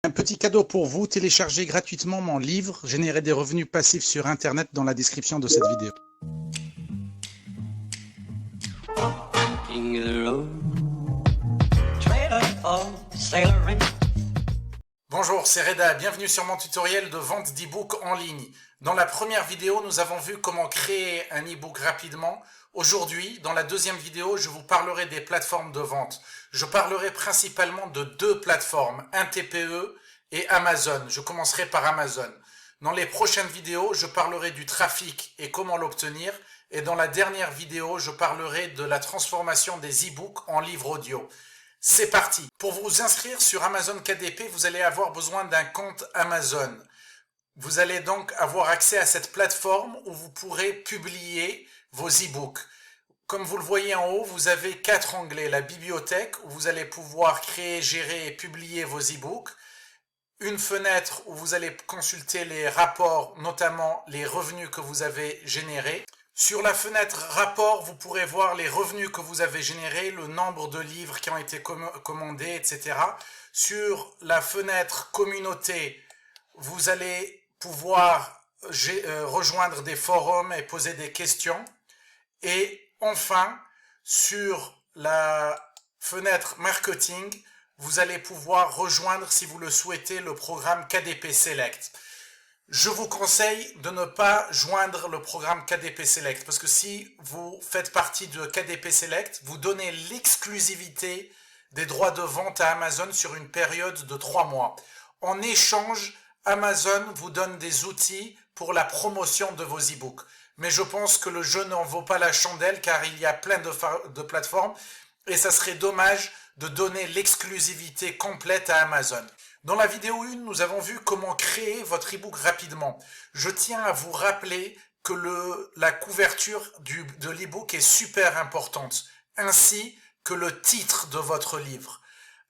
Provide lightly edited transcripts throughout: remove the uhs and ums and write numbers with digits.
Un petit cadeau pour vous, téléchargez gratuitement mon livre, générer des revenus passifs sur Internet dans la description de cette vidéo. Bonjour, c'est Reda, bienvenue sur mon tutoriel de vente d'e-book en ligne. Dans la première vidéo, nous avons vu comment créer un e-book rapidement. Aujourd'hui, dans la deuxième vidéo, je vous parlerai des plateformes de vente. Je parlerai principalement de deux plateformes, un TPE et Amazon. Je commencerai par Amazon. Dans les prochaines vidéos, je parlerai du trafic et comment l'obtenir. Et dans la dernière vidéo, je parlerai de la transformation des e-books en livres audio. C'est parti! Pour vous inscrire sur Amazon KDP, vous allez avoir besoin d'un compte Amazon. Vous allez donc avoir accès à cette plateforme où vous pourrez publier vos e-books. Comme vous le voyez en haut, vous avez 4 onglets. La bibliothèque où vous allez pouvoir créer, gérer et publier vos e-books. Une fenêtre où vous allez consulter les rapports, notamment les revenus que vous avez générés. Sur la fenêtre rapport, vous pourrez voir les revenus que vous avez générés, le nombre de livres qui ont été commandés, etc. Sur la fenêtre communauté, vous allez pouvoir rejoindre des forums et poser des questions. Et enfin, sur la fenêtre marketing, vous allez pouvoir rejoindre, si vous le souhaitez, le programme KDP Select. Je vous conseille de ne pas joindre le programme KDP Select parce que si vous faites partie de KDP Select, vous donnez l'exclusivité des droits de vente à Amazon sur une période de 3 mois. En échange, Amazon vous donne des outils pour la promotion de vos e-books. Mais je pense que le jeu n'en vaut pas la chandelle car il y a plein de plateformes et ça serait dommage de donner l'exclusivité complète à Amazon. Dans la vidéo 1, nous avons vu comment créer votre e-book rapidement. Je tiens à vous rappeler que la couverture de l'e-book est super importante, ainsi que le titre de votre livre.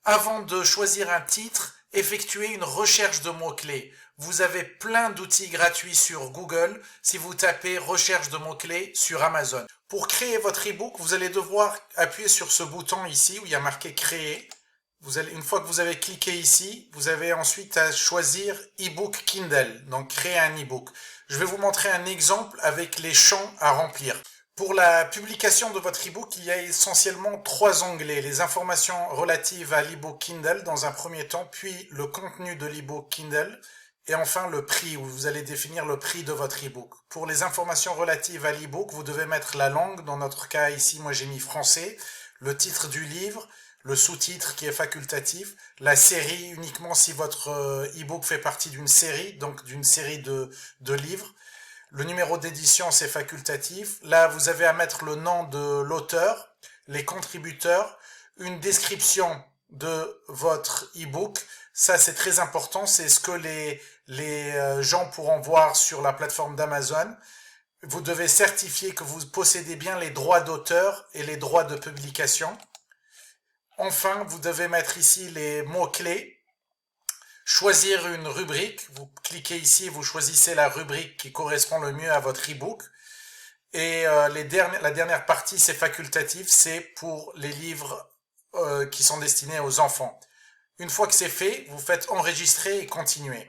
Avant de choisir un titre, effectuez une recherche de mots-clés. Vous avez plein d'outils gratuits sur Google si vous tapez recherche de mots-clés sur Amazon. Pour créer votre e-book, vous allez devoir appuyer sur ce bouton ici où il y a marqué créer. Une fois que vous avez cliqué ici, vous avez ensuite à choisir e-book Kindle, donc créer un e-book. Je vais vous montrer un exemple avec les champs à remplir. Pour la publication de votre e-book, il y a essentiellement 3 onglets. Les informations relatives à l'e-book Kindle dans un premier temps, puis le contenu de l'e-book Kindle, et enfin le prix, où vous allez définir le prix de votre e-book. Pour les informations relatives à l'e-book, vous devez mettre la langue. Dans notre cas ici, moi j'ai mis français, le titre du livre, le sous-titre qui est facultatif, la série uniquement si votre e-book fait partie d'une série, donc d'une série de livres. Le numéro d'édition, c'est facultatif. Là, vous avez à mettre le nom de l'auteur, les contributeurs, une description de votre e-book. Ça, c'est très important. C'est ce que les gens pourront voir sur la plateforme d'Amazon. Vous devez certifier que vous possédez bien les droits d'auteur et les droits de publication. Enfin, vous devez mettre ici les mots-clés. Choisir une rubrique. Vous cliquez ici et vous choisissez la rubrique qui correspond le mieux à votre e-book. Et la dernière partie, c'est facultatif. C'est pour les livres qui sont destinés aux enfants. Une fois que c'est fait, vous faites enregistrer et continuer.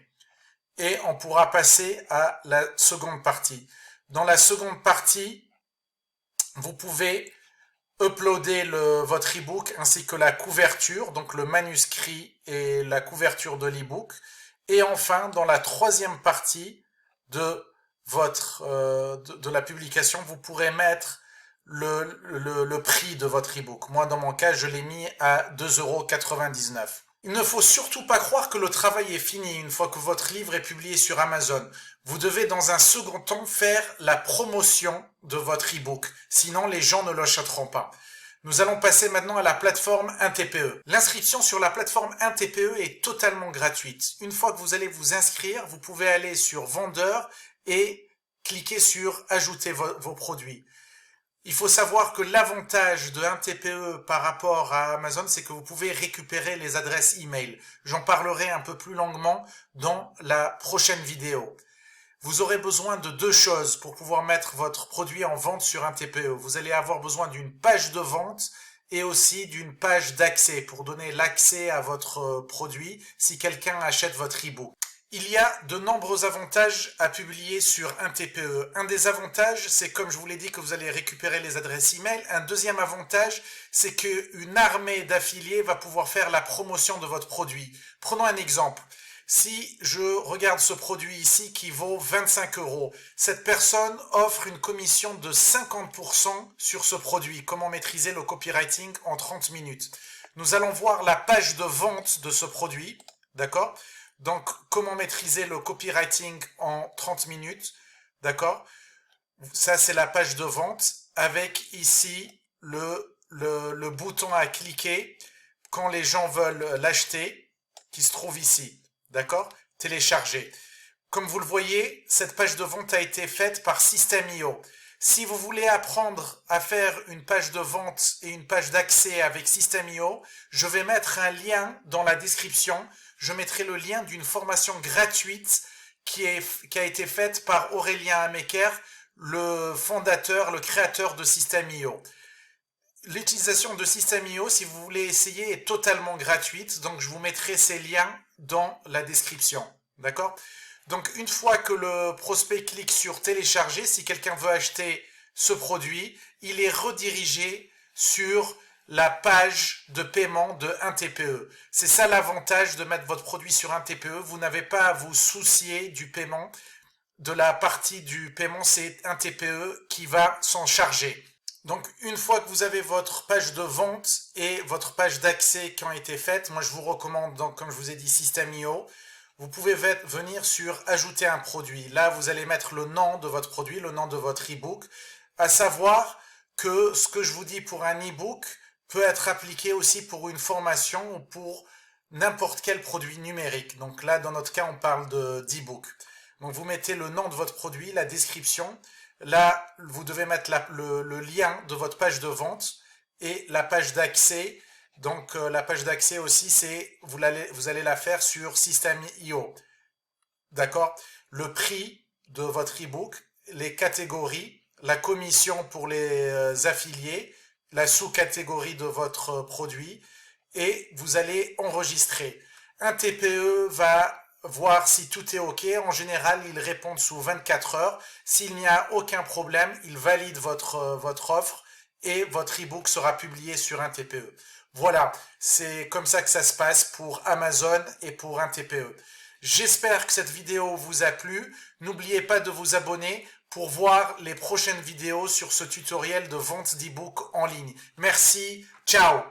Et on pourra passer à la seconde partie. Dans la seconde partie, vous pouvez uploader votre e-book ainsi que la couverture, donc le manuscrit et la couverture de l'e-book. Et enfin, dans la troisième partie de la publication, vous pourrez mettre le prix de votre e-book. Moi, dans mon cas, je l'ai mis à 2,99 €. Il ne faut surtout pas croire que le travail est fini une fois que votre livre est publié sur Amazon. Vous devez dans un second temps faire la promotion de votre e-book, sinon les gens ne l'achèteront pas. Nous allons passer maintenant à la plateforme 1TPE. L'inscription sur la plateforme 1TPE est totalement gratuite. Une fois que vous allez vous inscrire, vous pouvez aller sur Vendeur et cliquer sur Ajouter vos produits. Il faut savoir que l'avantage de 1TPE par rapport à Amazon, c'est que vous pouvez récupérer les adresses email. J'en parlerai un peu plus longuement dans la prochaine vidéo. Vous aurez besoin de 2 choses pour pouvoir mettre votre produit en vente sur 1TPE. Vous allez avoir besoin d'une page de vente et aussi d'une page d'accès pour donner l'accès à votre produit si quelqu'un achète votre e-book. Il y a de nombreux avantages à publier sur un TPE. Un des avantages, c'est comme je vous l'ai dit que vous allez récupérer les adresses email. Un deuxième avantage, c'est qu'une armée d'affiliés va pouvoir faire la promotion de votre produit. Prenons un exemple. Si je regarde ce produit ici qui vaut 25 €, cette personne offre une commission de 50% sur ce produit. Comment maîtriser le copywriting en 30 minutes. Nous allons voir la page de vente de ce produit, d'accord ? Donc, comment maîtriser le copywriting en 30 minutes, d'accord? Ça, c'est la page de vente avec ici le bouton à cliquer quand les gens veulent l'acheter, qui se trouve ici, d'accord? Télécharger. Comme vous le voyez, cette page de vente a été faite par System.io. Si vous voulez apprendre à faire une page de vente et une page d'accès avec System.io, je vais mettre un lien dans la description. Je mettrai le lien d'une formation gratuite qui a été faite par Aurélien Ameker, le fondateur, le créateur de System.io. L'utilisation de System.io, si vous voulez essayer, est totalement gratuite. Donc, je vous mettrai ces liens dans la description. D'accord ? Donc, une fois que le prospect clique sur télécharger, si quelqu'un veut acheter ce produit, il est redirigé sur la page de paiement de un TPE. C'est ça l'avantage de mettre votre produit sur un TPE. Vous n'avez pas à vous soucier du paiement. De la partie du paiement, c'est un TPE qui va s'en charger. Donc, une fois que vous avez votre page de vente et votre page d'accès qui ont été faites, moi je vous recommande, donc, comme je vous ai dit, System.io. Vous pouvez venir sur ajouter un produit. Là, vous allez mettre le nom de votre produit, le nom de votre e-book. À savoir que ce que je vous dis pour un e-book peut être appliqué aussi pour une formation ou pour n'importe quel produit numérique. Donc là, dans notre cas, on parle d'e-book. Donc vous mettez le nom de votre produit, la description. Là, vous devez mettre le lien de votre page de vente et la page d'accès. Donc, la page d'accès aussi, vous allez la faire sur System.io. D'accord? Le prix de votre e-book, les catégories, la commission pour les affiliés, la sous-catégorie de votre produit, et vous allez enregistrer. Un TPE va voir si tout est OK. En général, ils répondent sous 24 heures. S'il n'y a aucun problème, ils valident votre offre et votre e-book sera publié sur un TPE. Voilà, c'est comme ça que ça se passe pour Amazon et pour un TPE. J'espère que cette vidéo vous a plu. N'oubliez pas de vous abonner pour voir les prochaines vidéos sur ce tutoriel de vente d'e-book en ligne. Merci, ciao!